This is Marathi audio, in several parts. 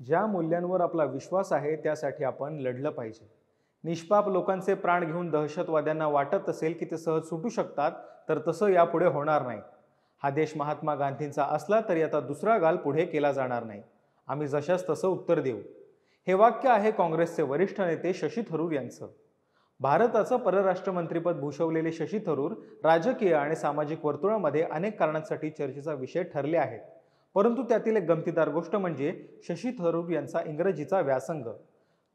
ज्या मूल्यांवर आपला विश्वास आहे त्यासाठी आपण लढलं पाहिजे. निष्पाप लोकांचे प्राण घेऊन दहशतवाद्यांना वाटत असेल की ते सहज सुटू शकतात, तर तसं यापुढे होणार नाही. हा देश महात्मा गांधींचा असला तरी आता दुसरा गाल पुढे केला जाणार नाही. आम्ही जशास तसं उत्तर देऊ. हे वाक्य आहे काँग्रेसचे वरिष्ठ नेते शशी थरूर यांचं. भारताचं परराष्ट्र मंत्रीपद भूषवलेले शशी थरूर राजकीय आणि सामाजिक वर्तुळामध्ये अनेक कारणांसाठी चर्चेचा विषय ठरले आहेत. परंतु त्यातील एक गमतीदार गोष्ट म्हणजे शशी थरूर यांचा इंग्रजीचा व्यासंग.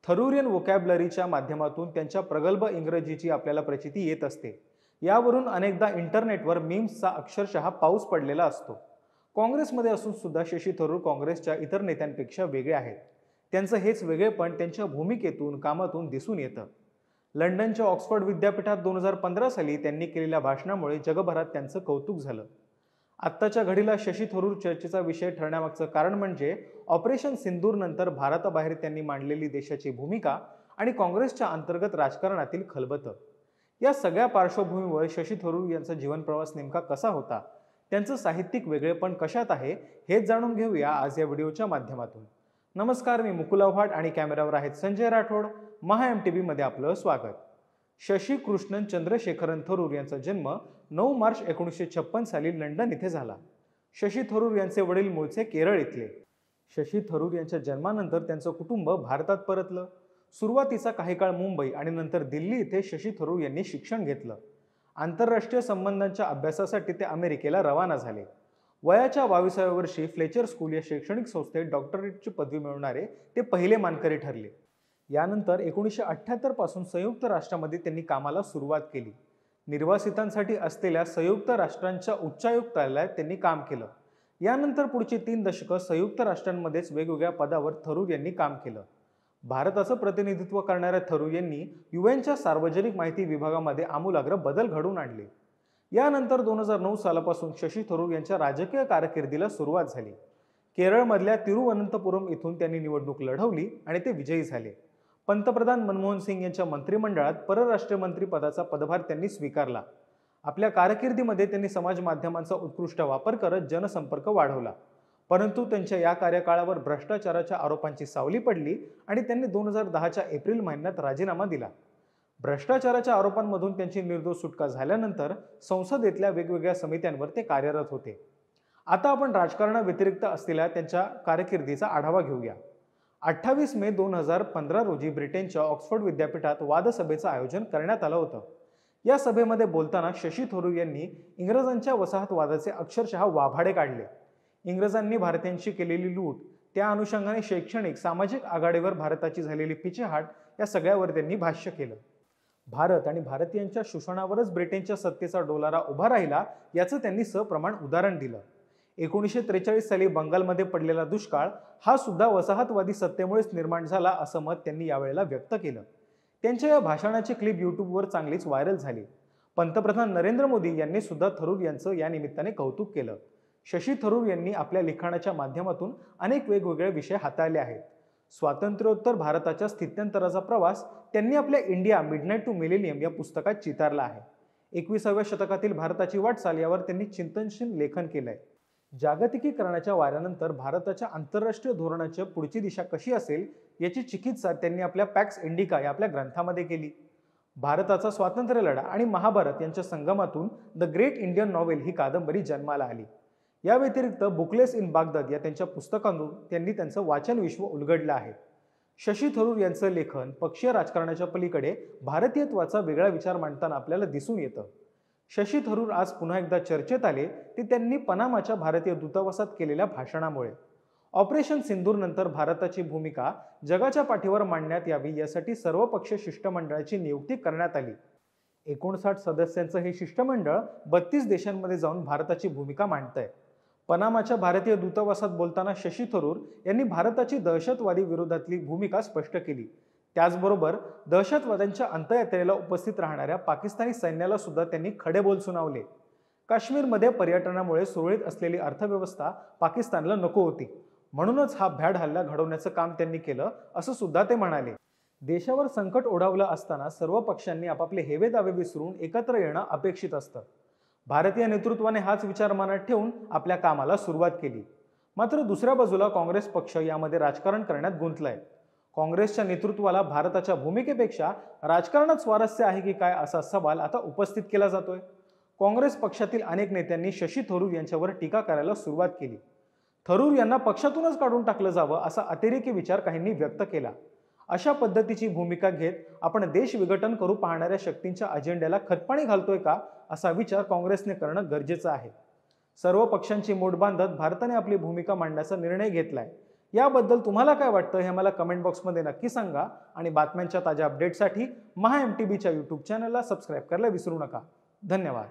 थरुरियन वोकॅबलरीच्या माध्यमातून त्यांच्या प्रगल्भ इंग्रजीची आपल्याला प्रचिती येत असते. यावरून अनेकदा इंटरनेटवर मीम्सचा अक्षरशः पाऊस पडलेला असतो. काँग्रेसमध्ये असून सुद्धा शशी थरूर काँग्रेसच्या इतर नेत्यांपेक्षा वेगळे आहेत. त्यांचं हेच वेगळेपण त्यांच्या भूमिकेतून कामातून दिसून येतं. लंडनच्या ऑक्सफर्ड विद्यापीठात 2015 साली त्यांनी केलेल्या भाषणामुळे जगभरात त्यांचं कौतुक झालं. आत्ताच्या घडीला शशी थरूर चर्चेचा विषय ठरण्यामागचं कारण म्हणजे ऑपरेशन सिंदूर नंतर भारताबाहेर त्यांनी मांडलेली देशाची भूमिका आणि काँग्रेसच्या अंतर्गत राजकारणातील खलबतं. या सगळ्या पार्श्वभूमीवर शशी थरूर यांचा जीवनप्रवास नेमका कसा होता, त्यांचं साहित्यिक वेगळेपण कशात आहे, हेच जाणून घेऊया आज या व्हिडिओच्या माध्यमातून. नमस्कार, मी मुकुल आव्हाड आणि कॅमेरावर आहेत संजय राठोड. महा MTV मध्ये आपलं स्वागत. शशी कृष्णन चंद्रशेखरन थरूर यांचा जन्म 9 मार्च 1956 साली लंडन इथे झाला. शशी थरूर यांचे वडील मूळचे केरळ इथले. शशी थरूर यांच्या जन्मानंतर त्यांचं कुटुंब भारतात परतलं. सुरुवातीचा काही काळ मुंबई आणि नंतर दिल्ली इथे शशी थरूर यांनी शिक्षण घेतलं. आंतरराष्ट्रीय संबंधांच्या अभ्यासासाठी ते अमेरिकेला रवाना झाले. वयाच्या 22व्या वर्षी फ्लेचर स्कूल या शैक्षणिक संस्थेत डॉक्टरेटची पदवी मिळवणारे ते पहिले मानकरी ठरले. यानंतर 1978 पासून संयुक्त राष्ट्रामध्ये त्यांनी कामाला सुरुवात केली. निर्वासितांसाठी असलेल्या संयुक्त राष्ट्रांच्या उच्चायुक्तालयात त्यांनी काम केलं. यानंतर पुढची 3 दशकं संयुक्त राष्ट्रांमध्येच वेगवेगळ्या पदावर थरूर यांनी काम केलं. भारताचं प्रतिनिधित्व करणाऱ्या थरूर यांनी UNच्या सार्वजनिक माहिती विभागामध्ये आमूलाग्र बदल घडवून आणले. यानंतर 2009 सालापासून शशी थरूर यांच्या राजकीय कारकिर्दीला सुरुवात झाली. केरळमधल्या तिरुवनंतपुरम इथून त्यांनी निवडणूक लढवली आणि ते विजयी झाले. पंतप्रधान मनमोहन सिंग यांच्या मंत्रिमंडळात परराष्ट्र मंत्री पदाचा पदभार त्यांनी स्वीकारला. आपल्या कारकिर्दीमध्ये त्यांनी समाज माध्यमांचा उत्कृष्ट वापर करत जनसंपर्क वाढवला. परंतु त्यांच्या या कार्यकाळावर भ्रष्टाचाराच्या आरोपांची सावली पडली आणि त्यांनी 2010च्या एप्रिल महिन्यात राजीनामा दिला. भ्रष्टाचाराच्या आरोपांमधून त्यांची निर्दोष सुटका झाल्यानंतर संसदेतल्या वेगवेगळ्या समित्यांवर ते कार्यरत होते. आता आपण राजकारणाव्यतिरिक्त असलेल्या त्यांच्या कारकिर्दीचा आढावा घेऊया. 28 मे 2015 रोजी ब्रिटनच्या ऑक्सफर्ड विद्यापीठात वादसभेचं आयोजन करण्यात आलं होतं. या सभेमध्ये बोलताना शशी थरूर यांनी इंग्रजांच्या वसाहतवादाचे अक्षरशः वाभाडे काढले. इंग्रजांनी भारतीयांची केलेली लूट, त्या अनुषंगाने शैक्षणिक सामाजिक आघाडीवर भारताची झालेली पिछेहाट या सगळ्यावर त्यांनी भाष्य केलं. भारत आणि भारतीयांच्या शोषणावरच ब्रिटनच्या सत्तेचा डोलारा उभा राहिला याचं त्यांनी सप्रमाण उदाहरण दिलं. 1943 साली बंगालमध्ये पडलेला दुष्काळ हा सुद्धा वसाहतवादी सत्तेमुळेच निर्माण झाला असं मत त्यांनी यावेळेला व्यक्त केलं. त्यांच्या या भाषणाची क्लिप यूट्यूबवर चांगलीच व्हायरल झाली. पंतप्रधान नरेंद्र मोदी यांनी सुद्धा थरूर यांचं या निमित्ताने कौतुक केलं. शशी थरूर यांनी आपल्या लिखाणाच्या माध्यमातून अनेक वेगवेगळे विषय हाताळले आहेत. स्वातंत्र्योत्तर भारताच्या स्थित्यंतराचा प्रवास त्यांनी आपल्या इंडिया मिडनाईट टू मिलेनियम या पुस्तकात चितारला आहे. 21व्या शतकातील भारताची वाटचाल यावर त्यांनी चिंतनशील लेखन केलंय. जागतिकीकरणाच्या वाऱ्यानंतर भारताच्या आंतरराष्ट्रीय धोरणाची पुढची दिशा कशी असेल याची चिकित्सा त्यांनी आपल्या पॅक्स इंडिका या आपल्या ग्रंथामध्ये केली. भारताचा स्वातंत्र्य लढा आणि महाभारत यांच्या संगमातून द ग्रेट इंडियन नॉव्हेल ही कादंबरी जन्माला आली. या व्यतिरिक्त बुकलेस इन बागदाद या त्यांच्या पुस्तकातून त्यांनी त्यांचं वाचन विश्व उलगडलं आहे. शशी थरूर यांचं लेखन पक्षीय राजकारणाच्या पलीकडे भारतीयत्वाचा वेगळा विचार मांडताना आपल्याला दिसून येतं. शशी थरूर आज पुन्हा एकदा चर्चेत आले ते त्यांनी पनामाच्या भारतीय दूतावासात केलेल्या भाषणामुळे. ऑपरेशन सिंदूर नंतर भारताची भूमिका जगाच्या पाठीवर मांडण्यात यावी यासाठी सर्वपक्षीय शिष्टमंडळाची नियुक्ती करण्यात आली. 59 सदस्यांचं हे शिष्टमंडळ 32 देशांमध्ये जाऊन भारताची भूमिका मांडतंय. पनामाच्या भारतीय दूतावासात बोलताना शशी थरूर यांनी भारताची दहशतवादी विरोधातली भूमिका स्पष्ट केली. त्याचबरोबर दहशतवाद्यांच्या अंत्ययात्रेला उपस्थित राहणाऱ्या पाकिस्तानी सैन्याला सुद्धा त्यांनी खडे बोल सुनावले. काश्मीरमध्ये पर्यटनामुळे सुरळीत असलेली अर्थव्यवस्था पाकिस्तानला नको होती, म्हणूनच हा भ्याड हल्ला घडवण्याचं काम त्यांनी केलं असं सुद्धा ते म्हणाले. देशावर संकट ओढावलं असताना सर्व पक्षांनी आपापले हेवेदावे विसरून एकत्र येणं अपेक्षित असतं. भारतीय नेतृत्वाने हाच विचार मनात ठेवून आपल्या कामाला सुरुवात केली. मात्र दुसऱ्या बाजूला काँग्रेस पक्ष यामध्ये राजकारण करण्यात गुंतलाय. काँग्रेसच्या नेतृत्वाला भारताच्या भूमिकेपेक्षा राजकारणात स्वारस्य आहे की काय असा सवाल आता उपस्थित केला जातोय. काँग्रेस पक्षातील अनेक नेत्यांनी शशी थरूर यांच्यावर टीका करायला सुरुवात केली. थरूर यांना पक्षातूनच काढून टाकलं जावं असा अतिरेकी विचार काहींनी व्यक्त केला. अशा पद्धतीची भूमिका घेत आपण देश विघटन करू पाहणाऱ्या शक्तींच्या अजेंड्याला खतपाणी घालतोय का असा विचार काँग्रेसने करणं गरजेचं आहे. सर्व पक्षांची मोड बांधत भारताने आपली भूमिका मांडण्याचा निर्णय घेतलाय. याबद्दल तुम्हाला काय वाटतं हे मला कमेंट बॉक्समध्ये नक्की सांगा आणि बातम्यांच्या ताज्या अपडेटसाठी महाएमटीबीच्या यूट्यूब चॅनलला सबस्क्राईब करायला विसरू नका. धन्यवाद.